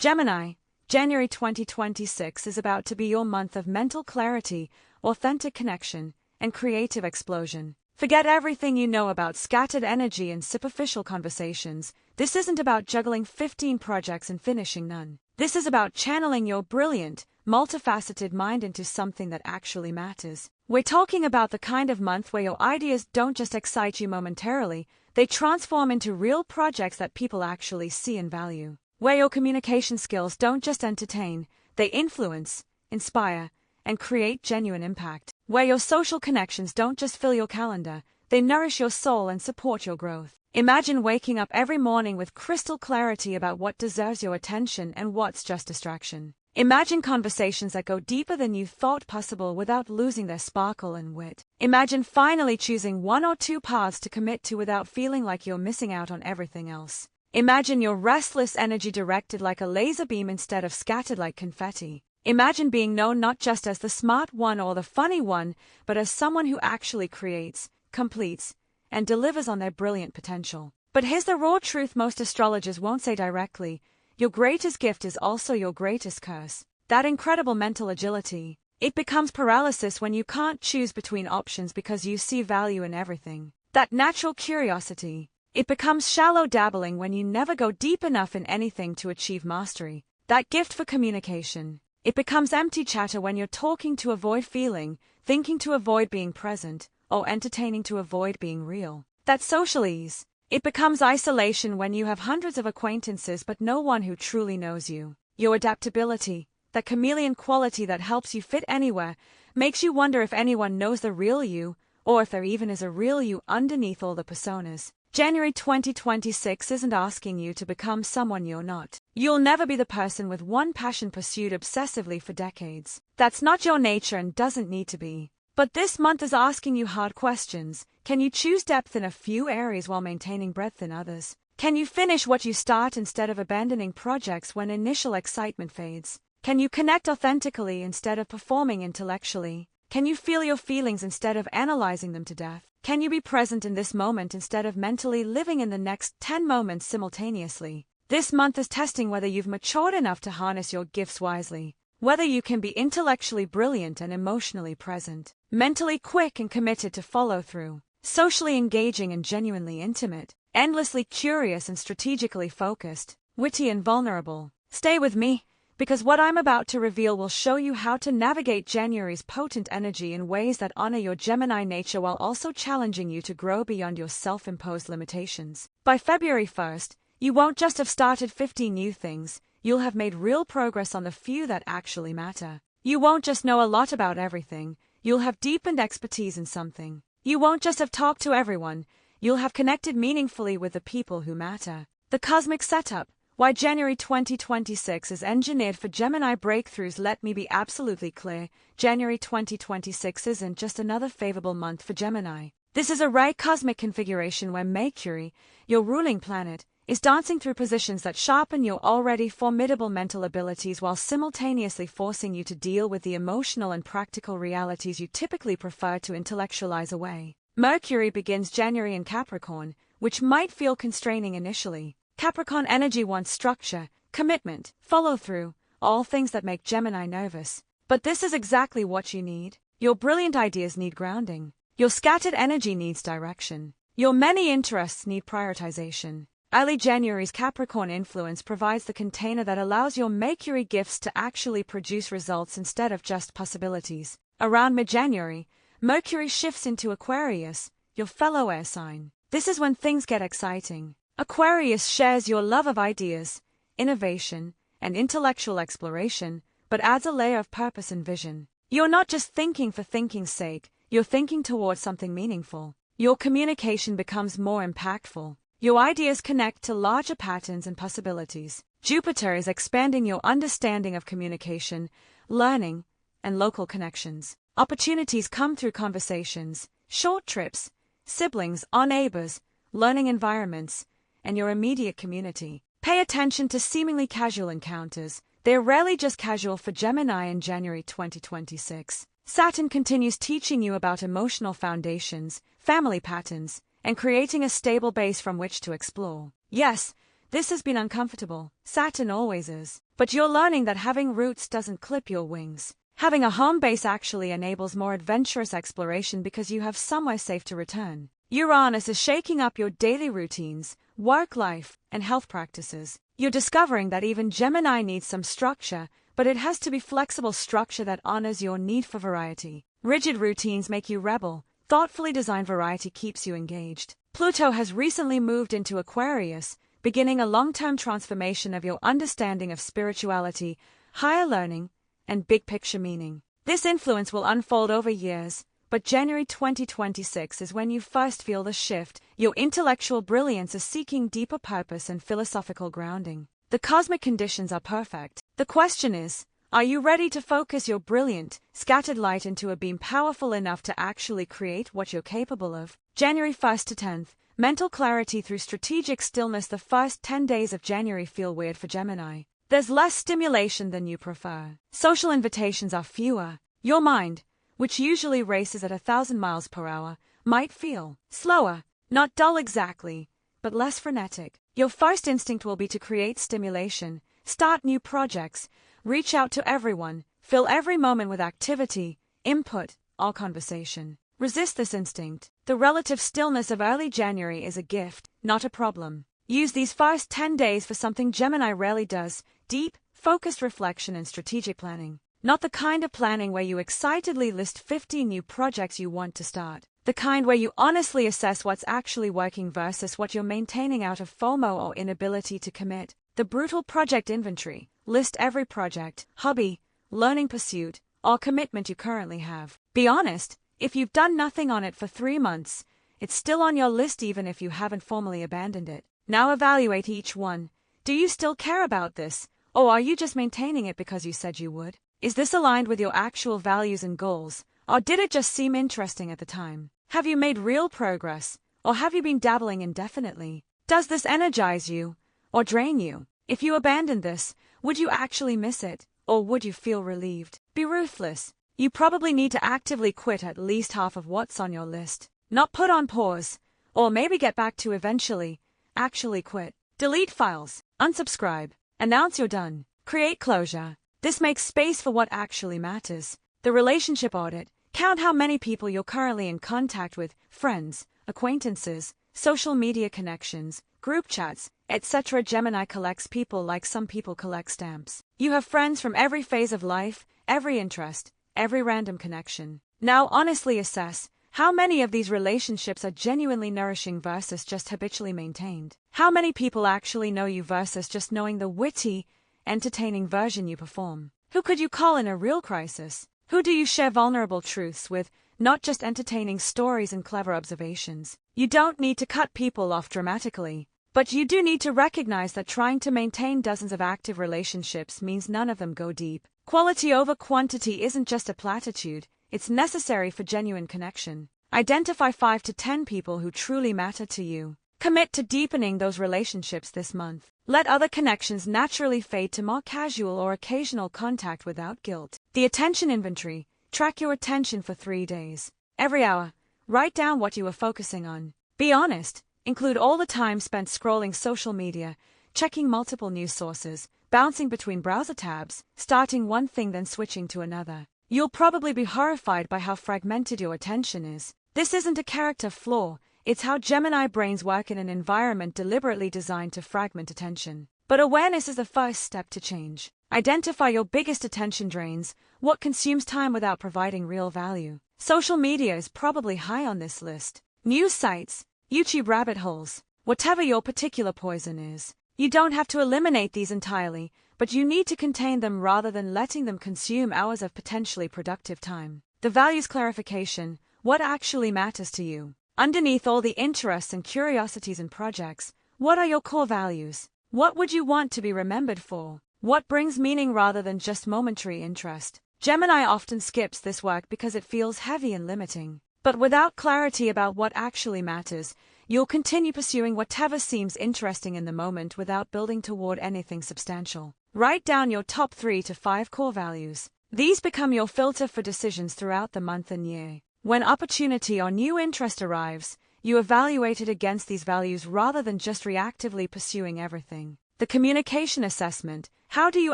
Gemini, January 2026 is about to be your month of mental clarity, authentic connection, and creative explosion. Forget everything you know about scattered energy and superficial conversations. This isn't about juggling 15 projects and finishing none. This is about channeling your brilliant, multifaceted mind into something that actually matters. We're talking about the kind of month where your ideas don't just excite you momentarily, they transform into real projects that people actually see and value. Where your communication skills don't just entertain, they influence, inspire, and create genuine impact. Where your social connections don't just fill your calendar, they nourish your soul and support your growth. Imagine waking up every morning with crystal clarity about what deserves your attention and what's just distraction. Imagine conversations that go deeper than you thought possible without losing their sparkle and wit. Imagine finally choosing one or two paths to commit to without feeling like you're missing out on everything else. Imagine your restless energy directed like a laser beam instead of scattered like confetti. Imagine being known not just as the smart one or the funny one, but as someone who actually creates, completes, and delivers on their brilliant potential. But here's the raw truth most astrologers won't say directly. Your greatest gift is also your greatest curse. That incredible mental agility. It becomes paralysis when you can't choose between options because you see value in everything. That natural curiosity. It becomes shallow dabbling when you never go deep enough in anything to achieve mastery. That gift for communication. It becomes empty chatter when you're talking to avoid feeling, thinking to avoid being present, or entertaining to avoid being real. That social ease. It becomes isolation when you have hundreds of acquaintances but no one who truly knows you. Your adaptability, that chameleon quality that helps you fit anywhere, makes you wonder if anyone knows the real you, or if there even is a real you underneath all the personas. January 2026 isn't asking you to become someone you're not. You'll never be the person with one passion pursued obsessively for decades. That's not your nature and doesn't need to be. But this month is asking you hard questions. Can you choose depth in a few areas while maintaining breadth in others? Can you finish what you start instead of abandoning projects when initial excitement fades? Can you connect authentically instead of performing intellectually? Can you feel your feelings instead of analyzing them to death? Can you be present in this moment instead of mentally living in the next 10 moments simultaneously? This month is testing whether you've matured enough to harness your gifts wisely, whether you can be intellectually brilliant and emotionally present, mentally quick and committed to follow through, socially engaging and genuinely intimate, endlessly curious and strategically focused, witty and vulnerable. Stay with me, because what I'm about to reveal will show you how to navigate January's potent energy in ways that honor your Gemini nature while also challenging you to grow beyond your self-imposed limitations. By February 1st, you won't just have started 50 new things, you'll have made real progress on the few that actually matter. You won't just know a lot about everything, you'll have deepened expertise in something. You won't just have talked to everyone, you'll have connected meaningfully with the people who matter. The cosmic setup. Why January 2026 is engineered for Gemini breakthroughs. Let me be absolutely clear, January 2026 isn't just another favorable month for Gemini. This is a rare cosmic configuration where Mercury, your ruling planet, is dancing through positions that sharpen your already formidable mental abilities while simultaneously forcing you to deal with the emotional and practical realities you typically prefer to intellectualize away. Mercury begins January in Capricorn, which might feel constraining initially. Capricorn energy wants structure, commitment, follow-through, all things that make Gemini nervous. But this is exactly what you need. Your brilliant ideas need grounding. Your scattered energy needs direction. Your many interests need prioritization. Early January's Capricorn influence provides the container that allows your Mercury gifts to actually produce results instead of just possibilities. Around mid-January, Mercury shifts into Aquarius, your fellow air sign. This is when things get exciting. Aquarius shares your love of ideas, innovation, and intellectual exploration, but adds a layer of purpose and vision. You're not just thinking for thinking's sake, you're thinking towards something meaningful. Your communication becomes more impactful. Your ideas connect to larger patterns and possibilities. Jupiter is expanding your understanding of communication, learning, and local connections. Opportunities come through conversations, short trips, siblings or neighbors, learning environments, and your immediate community. Pay attention to seemingly casual encounters. They're rarely just casual for Gemini in January 2026. Saturn continues teaching you about emotional foundations, family patterns, and creating a stable base from which to explore. Yes, This has been uncomfortable. Saturn always is. But you're learning that having roots doesn't clip your wings. Having a home base actually enables more adventurous exploration because you have somewhere safe to return. Uranus is shaking up your daily routines, work life, and health practices. You're discovering that even Gemini needs some structure, but it has to be flexible structure that honors your need for variety. Rigid routines make you rebel. Thoughtfully designed variety keeps you engaged. Pluto has recently moved into Aquarius, beginning a long-term transformation of your understanding of spirituality, higher learning, and big-picture meaning. This influence will unfold over years, but January 2026 is when you first feel the shift. Your intellectual brilliance is seeking deeper purpose and philosophical grounding. The cosmic conditions are perfect. The question is, are you ready to focus your brilliant, scattered light into a beam powerful enough to actually create what you're capable of? January 1st to 10th, mental clarity through strategic stillness. The first 10 days of January feel weird for Gemini. There's less stimulation than you prefer. Social invitations are fewer. Your mind, which usually races at 1,000 miles per hour, might feel slower, not dull exactly, but less frenetic. Your first instinct will be to create stimulation, start new projects, reach out to everyone, fill every moment with activity, input, or conversation. Resist this instinct. The relative stillness of early January is a gift, not a problem. Use these first 10 days for something Gemini rarely does: deep, focused reflection and strategic planning. Not the kind of planning where you excitedly list 50 new projects you want to start. The kind where you honestly assess what's actually working versus what you're maintaining out of FOMO or inability to commit. The brutal project inventory. List every project, hobby, learning pursuit, or commitment you currently have. Be honest, if you've done nothing on it for 3 months, it's still on your list even if you haven't formally abandoned it. Now evaluate each one. Do you still care about this, or are you just maintaining it because you said you would? Is this aligned with your actual values and goals, or did it just seem interesting at the time? Have you made real progress, or have you been dabbling indefinitely? Does this energize you, or drain you? If you abandon this, would you actually miss it, or would you feel relieved? Be ruthless. You probably need to actively quit at least half of what's on your list. Not put on pause, or maybe get back to eventually. Actually quit. Delete files. Unsubscribe. Announce you're done. Create closure. This makes space for what actually matters. The relationship audit. Count how many people you're currently in contact with: friends, acquaintances, social media connections, group chats, etc. Gemini collects people like some people collect stamps. You have friends from every phase of life, every interest, every random connection. Now honestly assess how many of these relationships are genuinely nourishing versus just habitually maintained. How many people actually know you versus just knowing the witty, entertaining version you perform. Who could you call in a real crisis? Who do you share vulnerable truths with, not just entertaining stories and clever observations? You don't need to cut people off dramatically, but you do need to recognize that trying to maintain dozens of active relationships means none of them go deep. Quality over quantity isn't just a platitude, it's necessary for genuine connection. Identify 5 to 10 people who truly matter to you. Commit to deepening those relationships this month. Let other connections naturally fade to more casual or occasional contact without guilt. The attention inventory. Track your attention for 3 days. Every hour, write down what you are focusing on. Be honest. Include all the time spent scrolling social media, checking multiple news sources, bouncing between browser tabs, starting one thing then switching to another. You'll probably be horrified by how fragmented your attention is. This isn't a character flaw, it's how Gemini brains work in an environment deliberately designed to fragment attention. But awareness is the first step to change. Identify your biggest attention drains, what consumes time without providing real value. Social media is probably high on this list. News sites, YouTube rabbit holes, whatever your particular poison is. You don't have to eliminate these entirely, but you need to contain them rather than letting them consume hours of potentially productive time. The values clarification. What actually matters to you? Underneath all the interests and curiosities and projects, what are your core values? What would you want to be remembered for? What brings meaning rather than just momentary interest? Gemini often skips this work because it feels heavy and limiting. But without clarity about what actually matters, you'll continue pursuing whatever seems interesting in the moment without building toward anything substantial. Write down your top 3 to 5 core values. These become your filter for decisions throughout the month and year. When opportunity or new interest arrives, You evaluate it against these values rather than just reactively pursuing everything. The communication assessment. How do you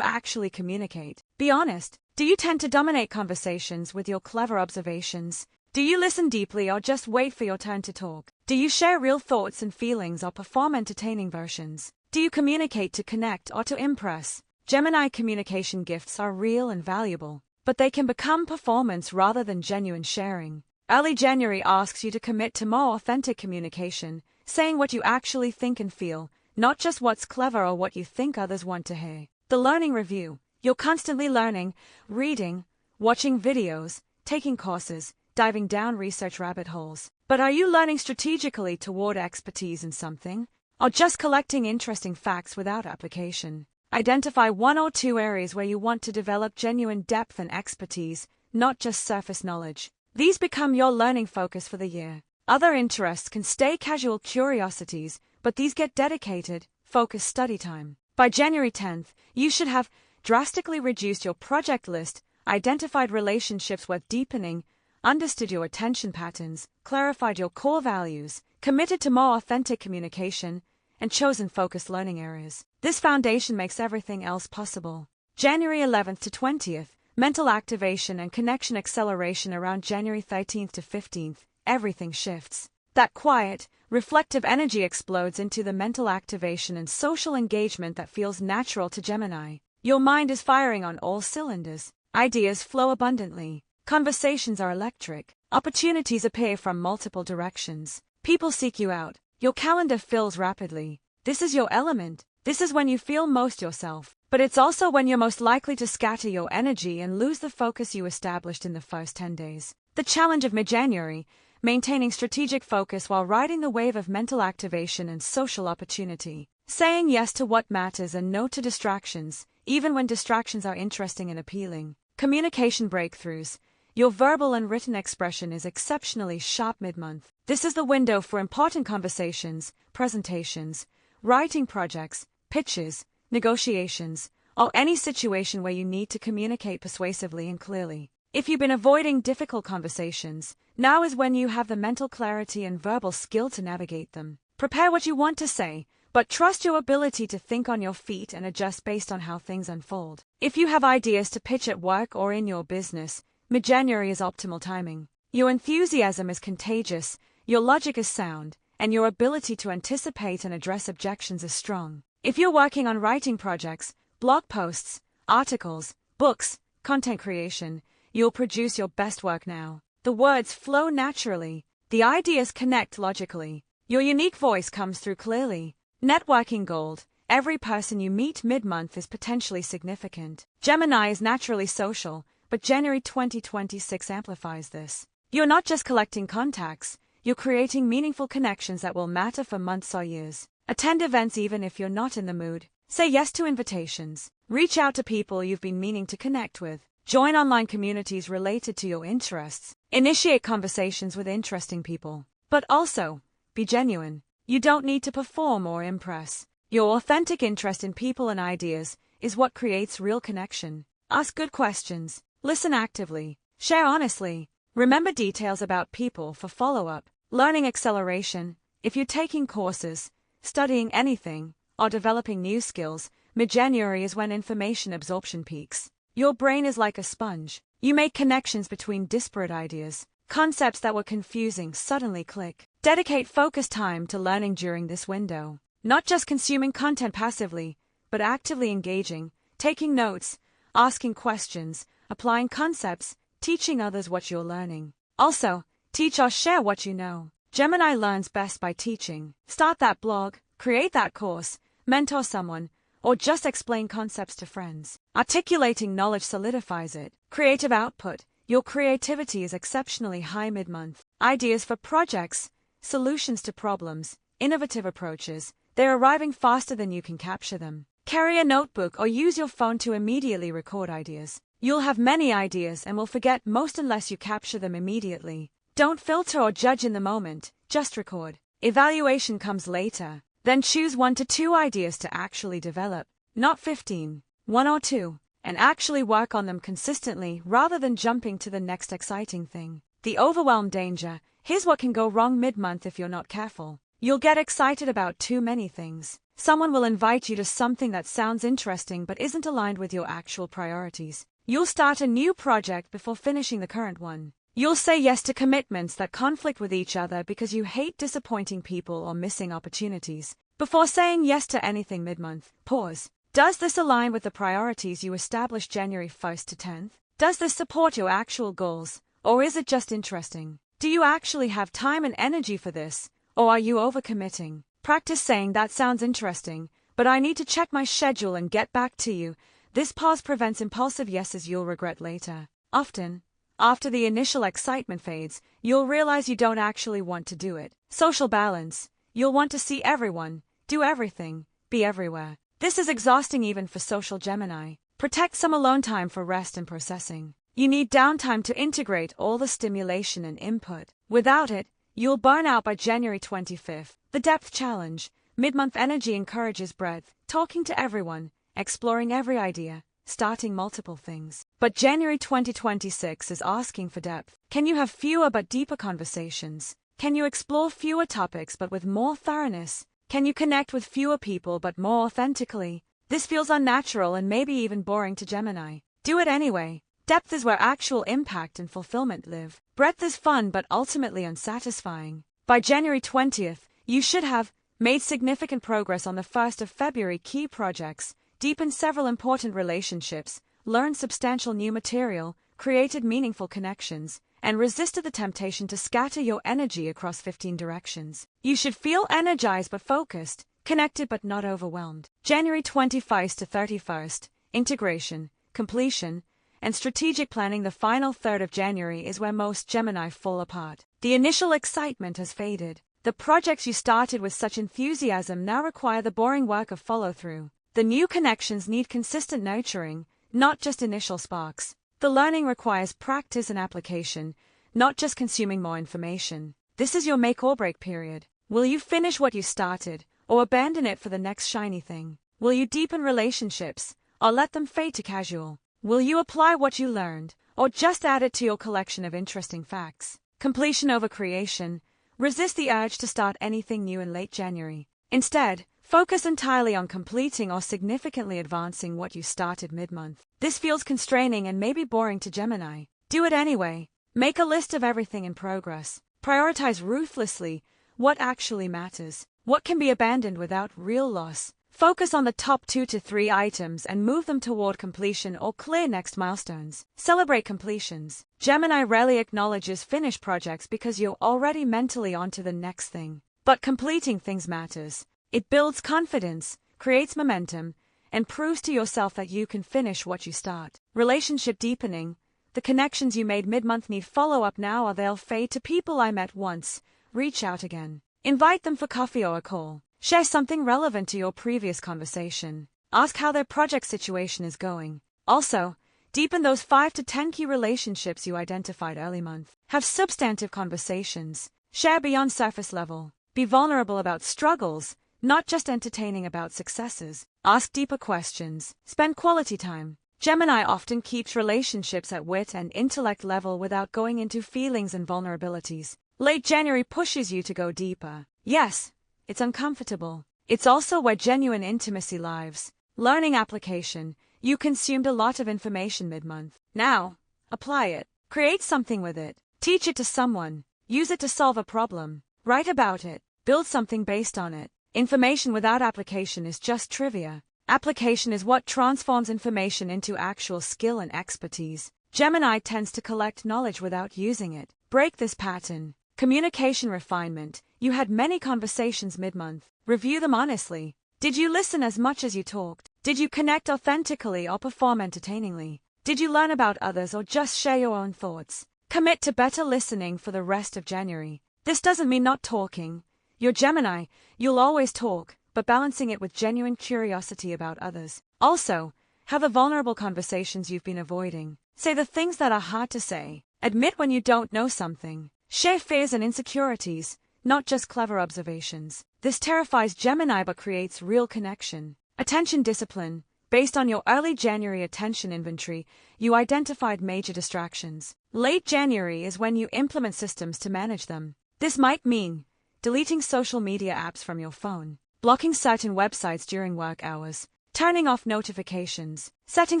actually communicate? Be honest. Do you tend to dominate conversations with your clever observations? Do you listen deeply or just wait for your turn to talk? Do you share real thoughts and feelings or perform entertaining versions? Do you communicate to connect or to impress? Gemini communication gifts are real and valuable, but they can become performance rather than genuine sharing. Early January asks you to commit to more authentic communication, saying what you actually think and feel, not just what's clever or what you think others want to hear. The learning review. You're constantly learning, reading, watching videos, taking courses, diving down research rabbit holes. But are you learning strategically toward expertise in something, or just collecting interesting facts without application? Identify 1 or 2 areas where you want to develop genuine depth and expertise, not just surface knowledge. These become your learning focus for the year. Other interests can stay casual curiosities, but these get dedicated, focused study time. By January 10th, you should have drastically reduced your project list, identified relationships worth deepening, understood your attention patterns, clarified your core values, committed to more authentic communication, and chosen focused learning areas. This foundation makes everything else possible. January 11th to 20th, mental activation and connection acceleration. Around January 13th to 15th, everything shifts. That quiet, reflective energy explodes into the mental activation and social engagement that feels natural to Gemini. Your mind is firing on all cylinders. Ideas flow abundantly. Conversations are electric. Opportunities appear from multiple directions. People seek you out. Your calendar fills rapidly. This is your element. This is when you feel most yourself. But it's also when you're most likely to scatter your energy and lose the focus you established in the first 10 days. The challenge of mid-January, maintaining strategic focus while riding the wave of mental activation and social opportunity. Saying yes to what matters and no to distractions, even when distractions are interesting and appealing. Communication breakthroughs. Your verbal and written expression is exceptionally sharp mid-month. This is the window for important conversations, presentations, writing projects, pitches, negotiations, or any situation where you need to communicate persuasively and clearly. If you've been avoiding difficult conversations, now is when you have the mental clarity and verbal skill to navigate them. Prepare what you want to say, but trust your ability to think on your feet and adjust based on how things unfold. If you have ideas to pitch at work or in your business, mid-January is optimal timing. Your enthusiasm is contagious, your logic is sound, and your ability to anticipate and address objections is strong. If you're working on writing projects, blog posts, articles, books, content creation, you'll produce your best work now. The words flow naturally, the ideas connect logically, your unique voice comes through clearly. Networking gold. Every person you meet mid-month is potentially significant. Gemini is naturally social, but January 2026 amplifies this. You're not just collecting contacts, you're creating meaningful connections that will matter for months or years. Attend events even if you're not in the mood. Say yes to invitations. Reach out to people you've been meaning to connect with. Join online communities related to your interests. Initiate conversations with interesting people. But also, be genuine. You don't need to perform or impress. Your authentic interest in people and ideas is what creates real connection. Ask good questions. Listen actively. Share honestly. Remember details about people for follow-up. Learning acceleration. If you're taking courses, studying anything, or developing new skills, mid-January is when information absorption peaks. Your brain is like a sponge. You make connections between disparate ideas. Concepts that were confusing suddenly click. Dedicate focused time to learning during this window. Not just consuming content passively, but actively engaging, taking notes, asking questions, applying concepts, teaching others what you're learning. Also, teach or share what you know. Gemini learns best by teaching. Start that blog, create that course, mentor someone, or just explain concepts to friends. Articulating knowledge solidifies it. Creative output. Your creativity is exceptionally high mid-month. Ideas for projects, solutions to problems, innovative approaches, they're arriving faster than you can capture them. Carry a notebook or use your phone to immediately record ideas. You'll have many ideas and will forget most unless you capture them immediately. Don't filter or judge in the moment, just record. Evaluation comes later. Then choose 1 to 2 ideas to actually develop, not 15, 1 or 2, and actually work on them consistently rather than jumping to the next exciting thing. The overwhelm danger. Here's what can go wrong mid-month if you're not careful. You'll get excited about too many things. Someone will invite you to something that sounds interesting but isn't aligned with your actual priorities. You'll start a new project before finishing the current one. You'll say yes to commitments that conflict with each other because you hate disappointing people or missing opportunities. Before saying yes to anything mid-month, pause. Does this align with the priorities you established January 1st to 10th? Does this support your actual goals, or is it just interesting? Do you actually have time and energy for this, or are you overcommitting? Practice saying that sounds interesting, but I need to check my schedule and get back to you. This pause prevents impulsive yeses you'll regret later. Often, after the initial excitement fades, you'll realize you don't actually want to do it. Social balance. You'll want to see everyone, do everything, be everywhere. This is exhausting even for social Gemini. Protect some alone time for rest and processing. You need downtime to integrate all the stimulation and input. Without it, you'll burn out by January 25th. The depth challenge. Mid-month energy encourages breadth, talking to everyone, exploring every idea, starting multiple things. But January 2026 is asking for depth. Can you have fewer but deeper conversations? Can you explore fewer topics but with more thoroughness? Can you connect with fewer people but more authentically? This feels unnatural and maybe even boring to Gemini. Do it anyway. Depth is where actual impact and fulfillment live. Breadth is fun but ultimately unsatisfying. By January 20th, you should have made significant progress on the 1st of February key projects, deepened several important relationships, learned substantial new material, created meaningful connections, and resisted the temptation to scatter your energy across 15 directions. You should feel energized but focused, connected but not overwhelmed. January 21st to 31st, integration, completion, and strategic planning. The final third of January is where most Gemini fall apart. The initial excitement has faded. The projects you started with such enthusiasm now require the boring work of follow-through. The new connections need consistent nurturing, not just initial sparks. The learning requires practice and application, not just consuming more information. This is your make or break period. Will you finish what you started, or abandon it for the next shiny thing? Will you deepen relationships, or let them fade to casual? Will you apply what you learned, or just add it to your collection of interesting facts? Completion over creation. Resist the urge to start anything new in late January. Instead, focus entirely on completing or significantly advancing what you started mid-month. This feels constraining and maybe boring to Gemini. Do it anyway. Make a list of everything in progress. Prioritize ruthlessly what actually matters, what can be abandoned without real loss. Focus on the top 2 to 3 items and move them toward completion or clear next milestones. Celebrate completions. Gemini rarely acknowledges finished projects because you're already mentally onto the next thing. But completing things matters. It builds confidence, creates momentum, and proves to yourself that you can finish what you start. Relationship deepening. The connections you made mid-month need follow-up now or they'll fade to people I met once. Reach out again. Invite them for coffee or a call. Share something relevant to your previous conversation. Ask how their project situation is going. Also, deepen those 5 to 10 key relationships you identified early month. Have substantive conversations. Share beyond surface level. Be vulnerable about struggles, not just entertaining about successes. Ask deeper questions. Spend quality time. Gemini often keeps relationships at wit and intellect level without going into feelings and vulnerabilities. Late January pushes you to go deeper. Yes, it's uncomfortable. It's also where genuine intimacy lives. Learning application. You consumed a lot of information mid-month. Now, apply it. Create something with it. Teach it to someone. Use it to solve a problem. Write about it. Build something based on it. Information without application is just trivia. Application is what transforms information into actual skill and expertise. Gemini tends to collect knowledge without using it. Break this pattern. Communication refinement. You had many conversations mid-month. Review them honestly. Did you listen as much as you talked? Did you connect authentically or perform entertainingly? Did you learn about others or just share your own thoughts? Commit to better listening for the rest of January. This doesn't mean not talking. You're Gemini, you'll always talk, but balancing it with genuine curiosity about others. Also, have the vulnerable conversations you've been avoiding. Say the things that are hard to say. Admit when you don't know something. Share fears and insecurities, not just clever observations. This terrifies Gemini but creates real connection. Attention discipline. Based on your early January attention inventory, you identified major distractions. Late January is when you implement systems to manage them. This might mean deleting social media apps from your phone, blocking certain websites during work hours, turning off notifications, setting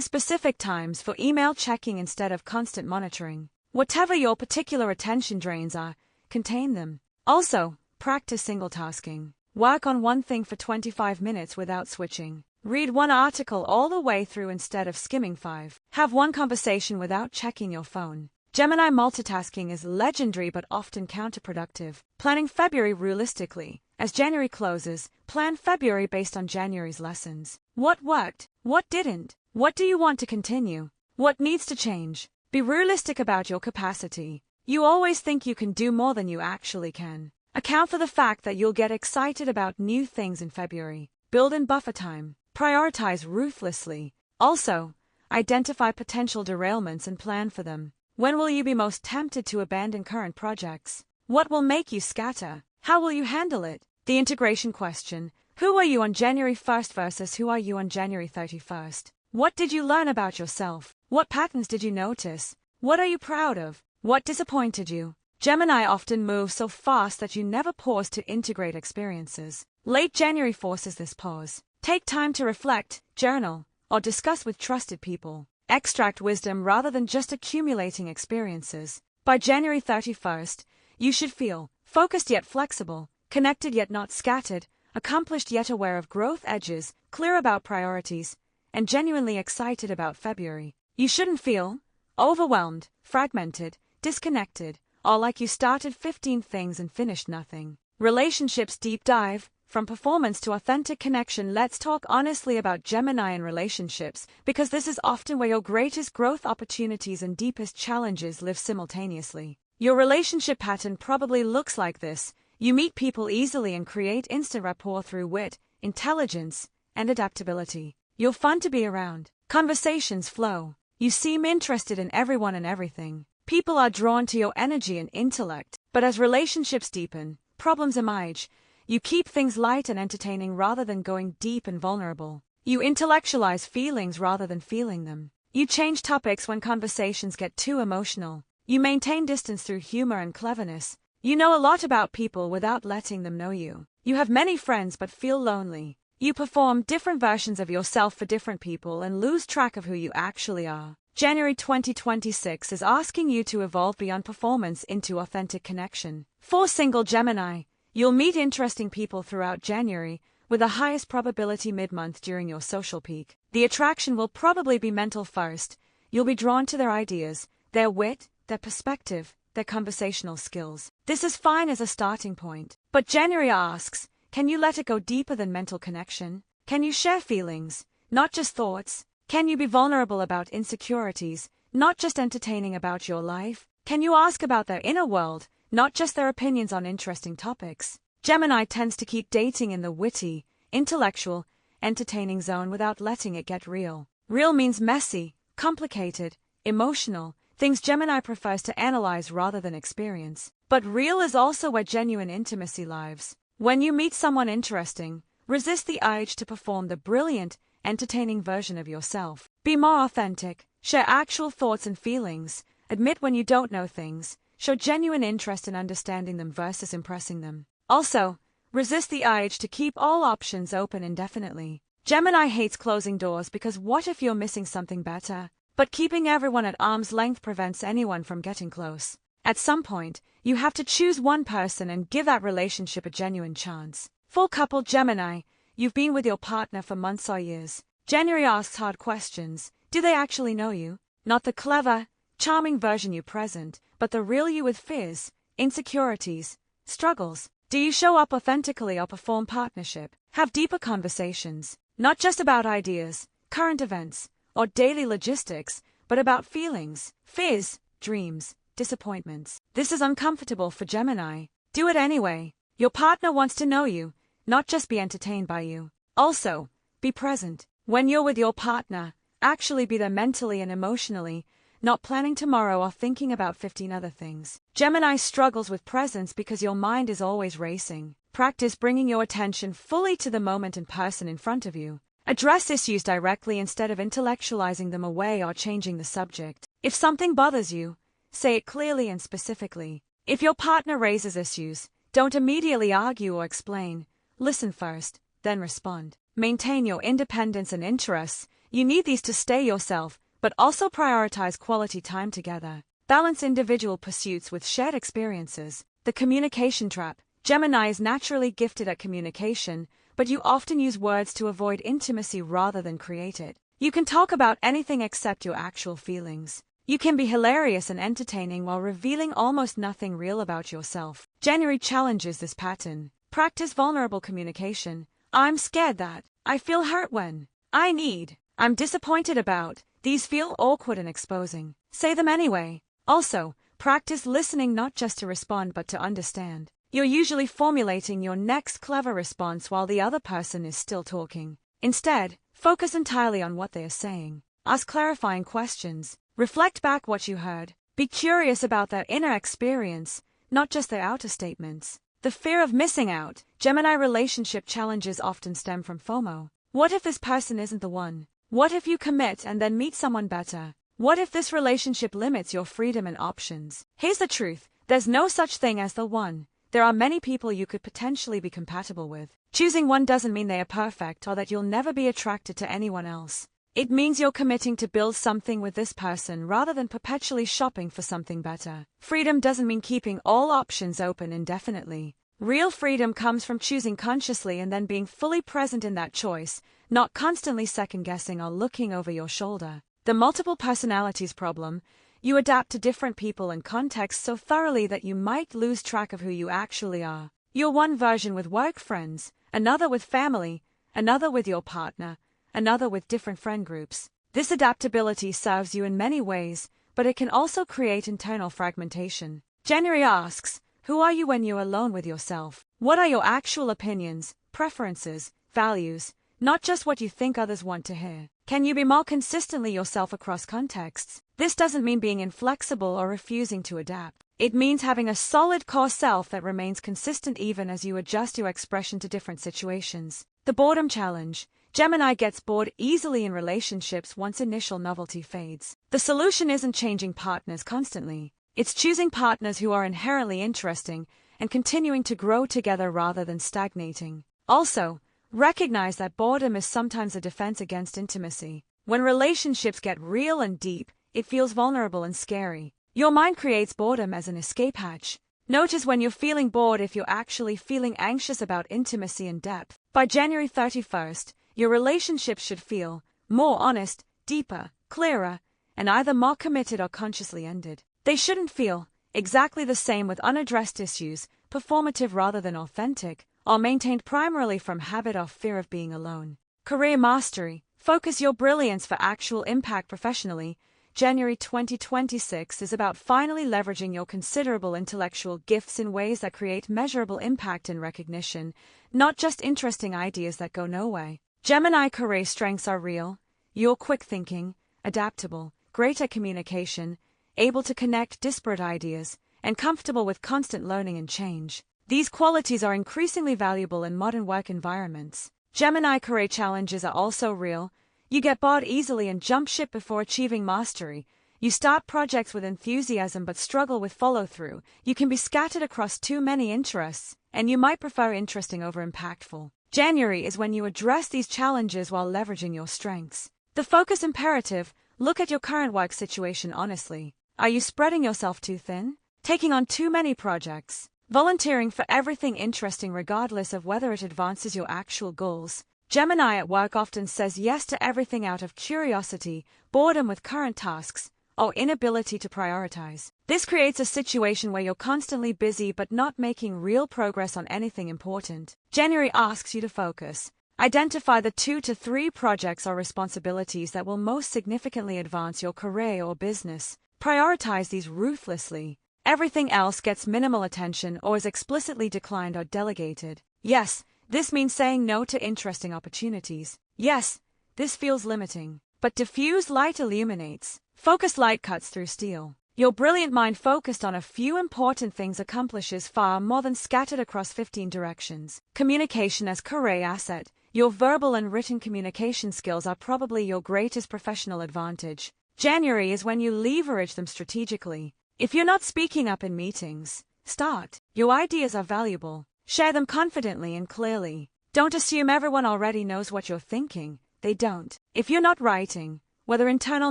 specific times for email checking instead of constant monitoring. Whatever your particular attention drains are, contain them. Also, practice single tasking. Work on one thing for 25 minutes without switching. Read one article all the way through instead of skimming 5. Have one conversation without checking your phone. Gemini multitasking is legendary but often counterproductive. Planning February realistically. As January closes, plan February based on January's lessons. What worked? What didn't? What do you want to continue? What needs to change? Be realistic about your capacity. You always think you can do more than you actually can. Account for the fact that you'll get excited about new things in February. Build in buffer time. Prioritize ruthlessly. Also, identify potential derailments and plan for them. When will you be most tempted to abandon current projects? What will make you scatter? How will you handle it? The integration question. Who are you on January 1st versus who are you on January 31st? What did you learn about yourself? What patterns did you notice? What are you proud of? What disappointed you? Gemini often moves so fast that you never pause to integrate experiences. Late January forces this pause. Take time to reflect, journal, or discuss with trusted people. Extract wisdom rather than just accumulating experiences. By January 31st, you should feel focused yet flexible, connected yet not scattered, accomplished yet aware of growth edges, clear about priorities, and genuinely excited about February. You shouldn't feel overwhelmed, fragmented, disconnected, or like you started 15 things and finished nothing. Relationships deep dive. From performance to authentic connection, let's talk honestly about Gemini and relationships, because this is often where your greatest growth opportunities and deepest challenges live simultaneously. Your relationship pattern probably looks like this. You meet people easily and create instant rapport through wit, intelligence, and adaptability. You're fun to be around. Conversations flow. You seem interested in everyone and everything. People are drawn to your energy and intellect. But as relationships deepen, problems emerge. You keep things light and entertaining rather than going deep and vulnerable. You intellectualize feelings rather than feeling them. You change topics when conversations get too emotional. You maintain distance through humor and cleverness. You know a lot about people without letting them know you. You have many friends but feel lonely. You perform different versions of yourself for different people and lose track of who you actually are. January 2026 is asking you to evolve beyond performance into authentic connection. For single Gemini, you'll meet interesting people throughout January, with the highest probability mid-month during your social peak. The attraction will probably be mental first. You'll be drawn to their ideas, their wit, their perspective, their conversational skills. This is fine as a starting point. But January asks, can you let it go deeper than mental connection? Can you share feelings, not just thoughts? Can you be vulnerable about insecurities, not just entertaining about your life? Can you ask about their inner world, not just their opinions on interesting topics? Gemini tends to keep dating in the witty, intellectual, entertaining zone without letting it get real. Real means messy, complicated, emotional, things Gemini prefers to analyze rather than experience. But real is also where genuine intimacy lives. When you meet someone interesting, resist the urge to perform the brilliant, entertaining version of yourself. Be more authentic, share actual thoughts and feelings, admit when you don't know things, show genuine interest in understanding them versus impressing them. Also, resist the urge to keep all options open indefinitely. Gemini hates closing doors because what if you're missing something better? But keeping everyone at arm's length prevents anyone from getting close. At some point, you have to choose one person and give that relationship a genuine chance. For couple Gemini, you've been with your partner for months or years. January asks hard questions. Do they actually know you? Not the clever, charming version you present, but the real you with fears, insecurities, struggles. Do you show up authentically or perform partnership? Have deeper conversations, not just about ideas, current events, or daily logistics, but about feelings, fears, dreams, disappointments. This is uncomfortable for Gemini. Do it anyway. Your partner wants to know you, not just be entertained by you. Also, be present. When you're with your partner, actually be there mentally and emotionally, not planning tomorrow or thinking about 15 other things. Gemini struggles with presence because your mind is always racing. Practice bringing your attention fully to the moment and person in front of you. Address issues directly instead of intellectualizing them away or changing the subject. If something bothers you, say it clearly and specifically. If your partner raises issues, don't immediately argue or explain. Listen first, then respond. Maintain your independence and interests. You need these to stay yourself, but also prioritize quality time together. Balance individual pursuits with shared experiences. The communication trap. Gemini is naturally gifted at communication, but you often use words to avoid intimacy rather than create it. You can talk about anything except your actual feelings. You can be hilarious and entertaining while revealing almost nothing real about yourself. January challenges this pattern. Practice vulnerable communication. I'm scared that. I feel hurt when. I need. I'm disappointed about. These feel awkward and exposing. Say them anyway. Also, practice listening not just to respond but to understand. You're usually formulating your next clever response while the other person is still talking. Instead, focus entirely on what they are saying. Ask clarifying questions. Reflect back what you heard. Be curious about their inner experience, not just their outer statements. The fear of missing out. Gemini relationship challenges often stem from FOMO. What if this person isn't the one? What if you commit and then meet someone better? What if this relationship limits your freedom and options? Here's the truth. There's no such thing as the one. There are many people you could potentially be compatible with. Choosing one doesn't mean they are perfect or that you'll never be attracted to anyone else. It means you're committing to build something with this person rather than perpetually shopping for something better. Freedom doesn't mean keeping all options open indefinitely. Real freedom comes from choosing consciously and then being fully present in that choice, not constantly second-guessing or looking over your shoulder. The multiple personalities problem. You adapt to different people and contexts so thoroughly that you might lose track of who you actually are. You're one version with work friends, another with family, another with your partner, another with different friend groups. This adaptability serves you in many ways, but it can also create internal fragmentation. January asks, who are you when you're alone with yourself? What are your actual opinions, preferences, values, not just what you think others want to hear? Can you be more consistently yourself across contexts? This doesn't mean being inflexible or refusing to adapt. It means having a solid core self that remains consistent even as you adjust your expression to different situations. The boredom challenge. Gemini gets bored easily in relationships once initial novelty fades. The solution isn't changing partners constantly. It's choosing partners who are inherently interesting and continuing to grow together rather than stagnating. Also, recognize that boredom is sometimes a defense against intimacy. When relationships get real and deep, it feels vulnerable and scary. Your mind creates boredom as an escape hatch. Notice when you're feeling bored if you're actually feeling anxious about intimacy and depth. By January 31st, your relationships should feel more honest, deeper, clearer, and either more committed or consciously ended. They shouldn't feel exactly the same with unaddressed issues, performative rather than authentic, or maintained primarily from habit or fear of being alone. Career mastery. Focus your brilliance for actual impact professionally. January 2026 is about finally leveraging your considerable intellectual gifts in ways that create measurable impact and recognition, not just interesting ideas that go nowhere. Gemini career strengths are real. You're quick thinking, adaptable, great at communication, able to connect disparate ideas, and comfortable with constant learning and change. These qualities are increasingly valuable in modern work environments. Gemini career challenges are also real. You get bored easily and jump ship before achieving mastery. You start projects with enthusiasm but struggle with follow-through. You can be scattered across too many interests, and you might prefer interesting over impactful. January is when you address these challenges while leveraging your strengths. The focus imperative. Look at your current work situation honestly. Are you spreading yourself too thin? Taking on too many projects? Volunteering for everything interesting regardless of whether it advances your actual goals? Gemini at work often says yes to everything out of curiosity, boredom with current tasks, or inability to prioritize. This creates a situation where you're constantly busy but not making real progress on anything important. January asks you to focus. Identify the 2 to 3 projects or responsibilities that will most significantly advance your career or business. Prioritize these ruthlessly. Everything else gets minimal attention or is explicitly declined or delegated. Yes, this means saying no to interesting opportunities. Yes, this feels limiting. But diffuse light illuminates. Focused light cuts through steel. Your brilliant mind focused on a few important things accomplishes far more than scattered across 15 directions. Communication as career asset. Your verbal and written communication skills are probably your greatest professional advantage. January is when you leverage them strategically. If you're not speaking up in meetings, start. Your ideas are valuable. Share them confidently and clearly. Don't assume everyone already knows what you're thinking. They don't. If you're not writing, whether internal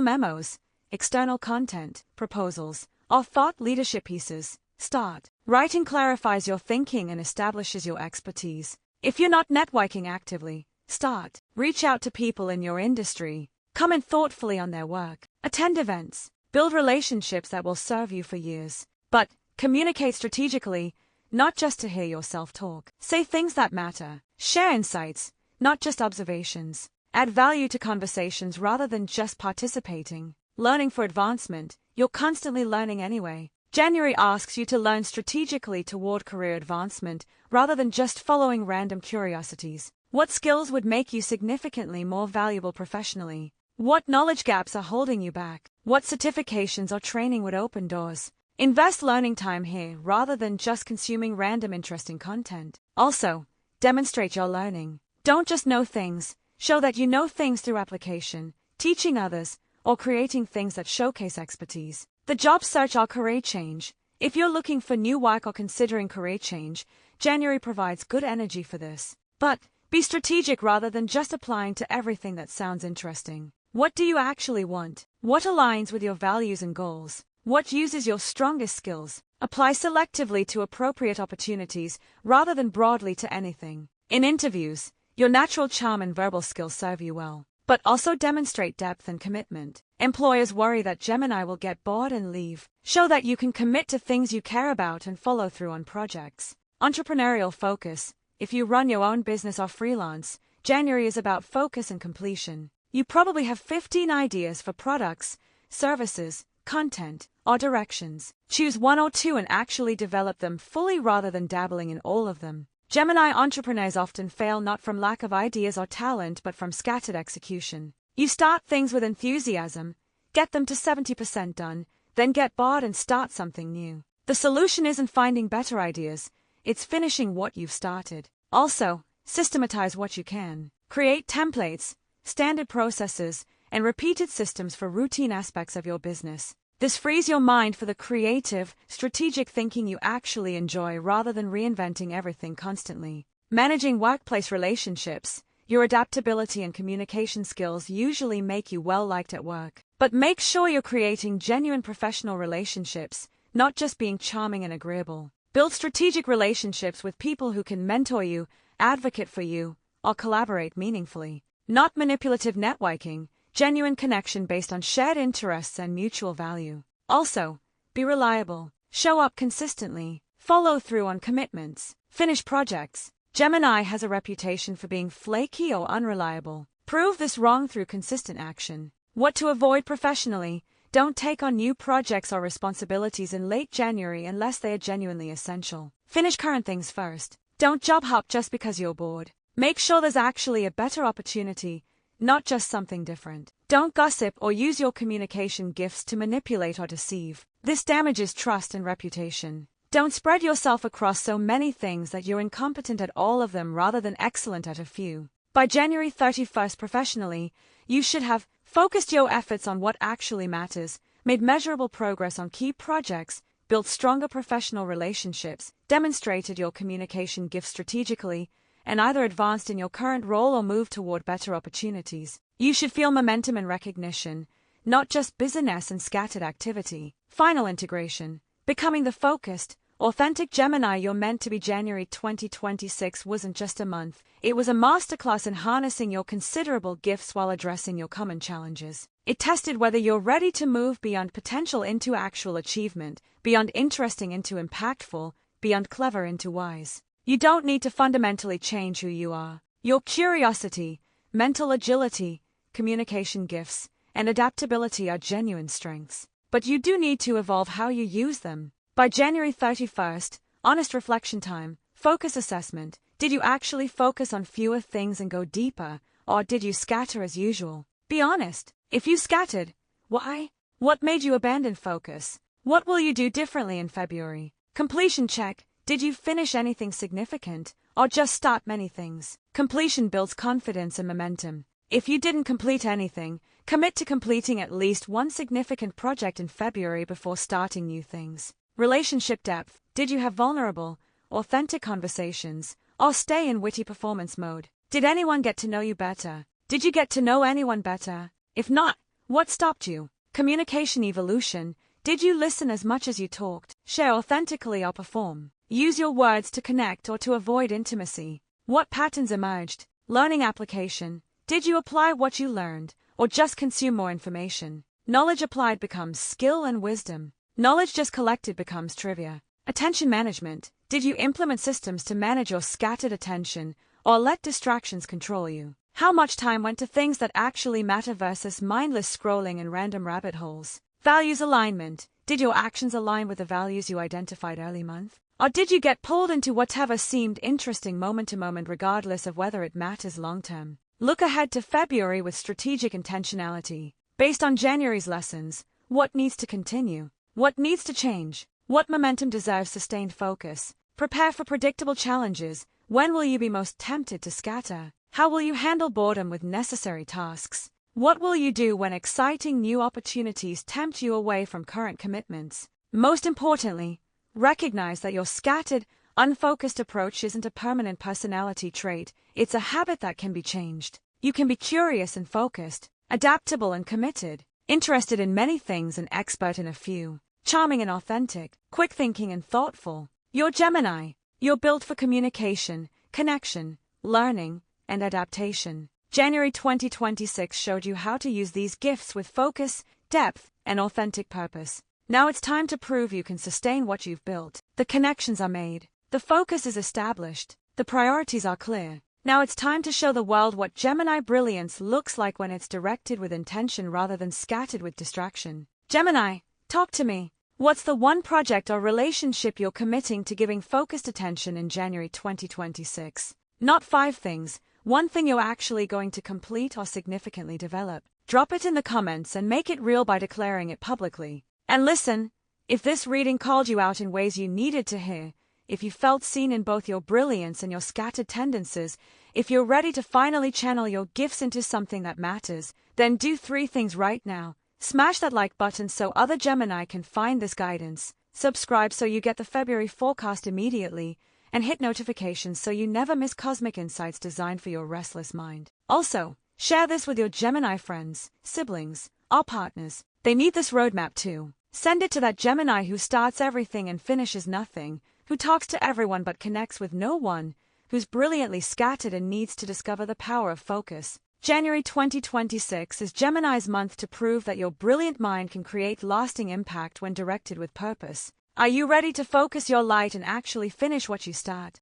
memos, external content, proposals, or thought leadership pieces, start. Writing clarifies your thinking and establishes your expertise. If you're not networking actively, start. Reach out to people in your industry. Comment thoughtfully on their work. Attend events. Build relationships that will serve you for years. But communicate strategically, not just to hear yourself talk. Say things that matter. Share insights, not just observations. Add value to conversations rather than just participating. Learning for advancement. You're constantly learning anyway. January asks you to learn strategically toward career advancement rather than just following random curiosities. What skills would make you significantly more valuable professionally? What knowledge gaps are holding you back? What certifications or training would open doors? Invest learning time here rather than just consuming random interesting content. Also, demonstrate your learning. Don't just know things, show that you know things through application, teaching others, or creating things that showcase expertise. The job search or career change. If you're looking for new work or considering career change, January provides good energy for this. But be strategic rather than just applying to everything that sounds interesting. What do you actually want? What aligns with your values and goals? What uses your strongest skills? Apply selectively to appropriate opportunities rather than broadly to anything. In interviews, your natural charm and verbal skills serve you well, but also demonstrate depth and commitment. Employers worry that Gemini will get bored and leave. Show that you can commit to things you care about and follow through on projects. Entrepreneurial focus. If you run your own business or freelance, January is about focus and completion. You probably have 15 ideas for products, services, content, or directions. Choose one or two and actually develop them fully rather than dabbling in all of them. Gemini entrepreneurs often fail not from lack of ideas or talent but from scattered execution. You start things with enthusiasm, get them to 70% done, then get bored and start something new. The solution isn't finding better ideas, it's finishing what you've started. Also, systematize what you can. Create templates, standard processes, and repeated systems for routine aspects of your business. This frees your mind for the creative, strategic thinking you actually enjoy rather than reinventing everything constantly. Managing workplace relationships. Your adaptability and communication skills usually make you well liked at work. But make sure you're creating genuine professional relationships, not just being charming and agreeable. Build strategic relationships with people who can mentor you, advocate for you, or collaborate meaningfully. Not manipulative networking, genuine connection based on shared interests and mutual value. Also, be reliable. Show up consistently. Follow through on commitments. Finish projects. Gemini has a reputation for being flaky or unreliable. Prove this wrong through consistent action. What to avoid professionally. Don't take on new projects or responsibilities in late January unless they are genuinely essential. Finish current things first. Don't job hop just because you're bored. Make sure there's actually a better opportunity, not just something different. Don't gossip or use your communication gifts to manipulate or deceive. This damages trust and reputation. Don't spread yourself across so many things that you're incompetent at all of them rather than excellent at a few. By January 31st professionally, you should have focused your efforts on what actually matters, made measurable progress on key projects, built stronger professional relationships, demonstrated your communication gifts strategically, and either advanced in your current role or moved toward better opportunities. You should feel momentum and recognition, not just busyness and scattered activity. Final integration. Becoming the focused, authentic Gemini you're meant to be. January 2026 wasn't just a month, it was a masterclass in harnessing your considerable gifts while addressing your common challenges. It tested whether you're ready to move beyond potential into actual achievement, beyond interesting into impactful, beyond clever into wise. You don't need to fundamentally change who you are. Your curiosity, mental agility, communication gifts, and adaptability are genuine strengths. But you do need to evolve how you use them. By January 31st, honest reflection time, focus assessment. Did you actually focus on fewer things and go deeper, or did you scatter as usual? Be honest. If you scattered, why? What made you abandon focus? What will you do differently in February? Completion check. Did you finish anything significant, or just start many things? Completion builds confidence and momentum. If you didn't complete anything, commit to completing at least one significant project in February before starting new things. Relationship depth. Did you have vulnerable, authentic conversations, or stay in witty performance mode? Did anyone get to know you better? Did you get to know anyone better? If not, what stopped you? Communication evolution. Did you listen as much as you talked? Share authentically or perform? Use your words to connect or to avoid intimacy? What patterns emerged? Learning application. Did you apply what you learned, or just consume more information? Knowledge applied becomes skill and wisdom. Knowledge just collected becomes trivia. Attention management. Did you implement systems to manage your scattered attention, or let distractions control you? How much time went to things that actually matter versus mindless scrolling in random rabbit holes? Values alignment. Did your actions align with the values you identified early month? Or did you get pulled into whatever seemed interesting moment to moment regardless of whether it matters long term? Look ahead to February with strategic intentionality. Based on January's lessons, what needs to continue? What needs to change? What momentum deserves sustained focus? Prepare for predictable challenges. When will you be most tempted to scatter? How will you handle boredom with necessary tasks? What will you do when exciting new opportunities tempt you away from current commitments? Most importantly, recognize that your scattered, unfocused approach isn't a permanent personality trait, it's a habit that can be changed. You can be curious and focused, adaptable and committed, interested in many things and expert in a few, charming and authentic, quick thinking and thoughtful. You're Gemini. You're built for communication, connection, learning, and adaptation. January 2026 showed you how to use these gifts with focus, depth, and authentic purpose. Now it's time to prove you can sustain what you've built. The connections are made. The focus is established. The priorities are clear. Now it's time to show the world what Gemini brilliance looks like when it's directed with intention rather than scattered with distraction. Gemini, talk to me. What's the one project or relationship you're committing to giving focused attention in January 2026? Not 5 things. One thing you're actually going to complete or significantly develop. Drop it in the comments and make it real by declaring it publicly. And listen, if this reading called you out in ways you needed to hear, if you felt seen in both your brilliance and your scattered tendencies, if you're ready to finally channel your gifts into something that matters, then do 3 things right now. Smash that like button so other Gemini can find this guidance, subscribe so you get the February forecast immediately, and hit notifications so you never miss cosmic insights designed for your restless mind. Also, share this with your Gemini friends, siblings, or partners. They need this roadmap too. Send it to that Gemini who starts everything and finishes nothing, who talks to everyone but connects with no one, who's brilliantly scattered and needs to discover the power of focus. January 2026 is Gemini's month to prove that your brilliant mind can create lasting impact when directed with purpose. Are you ready to focus your light and actually finish what you start?